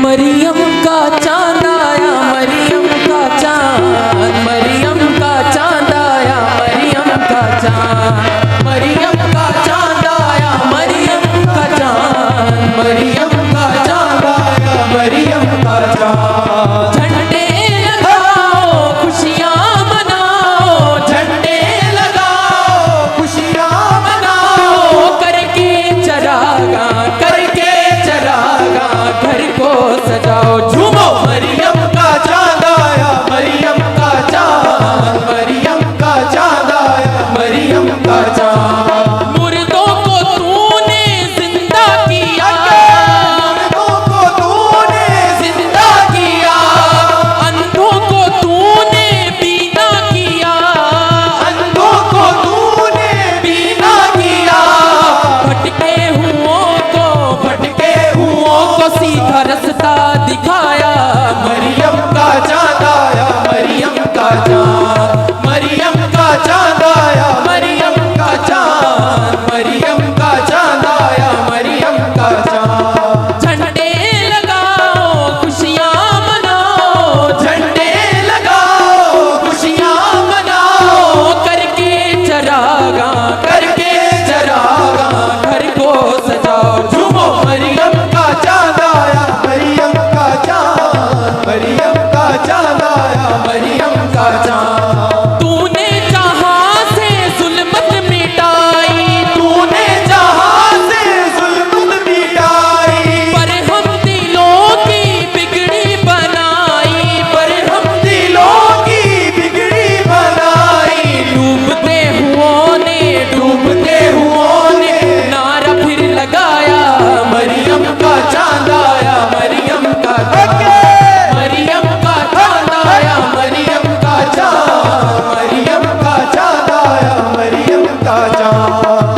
मरियम का चांद आया, मरियम का चांद, मरियम का चांद आया, मरियम का चांद, मरियम का चांद आया, मरियम का चांद, मरियम का चांद आया, मरियम का चांद। झंडे लगाओ खुशियाँ मनाओ, झंडे लगाओ खुशियाँ मनाओ, करके चरागा घर को सजाओ, झूमो। मरियम का चांद आया, मरियम का चांद, मरियम का चांद आया, मरियम का चांद। मुर्दों को तूने जिंदा किया, मुर्दों को तूने जिंदा किया, अंधों को तूने बीना किया, अंधों को तूने बीना किया, भटके हुओं को सीधा रास्ता दिखाया। मरियम का चांद आया, मरियम का चांद, मरियम का चांद आया, मरियम का चांद, मरियम का चांद आया, मरियम का चांद। झंडे लगाओ खुशियाँ मनाओ, झंडे लगाओ खुशियाँ मनाओ, करके चरागा घर को सजाओ, झूमो। मरियम का चांद आया, मरियम का चांद, मरियम का चांद आया, मरियम का चांद। तूने जहां से जुल्मत मिटाई, तूने जहां से जुल्मत मिटाई, पर हम दिलों की बिगड़ी बनाई, पर हम दिलों की बिगड़ी बनाई। डूबते हुओं ने नारा फिर लगाया, मरियम का चांद आया, मरियम का चांद, मरियम का चांद आया, मरियम का चांद, मरियम का चांद आया, मरियम का चांद।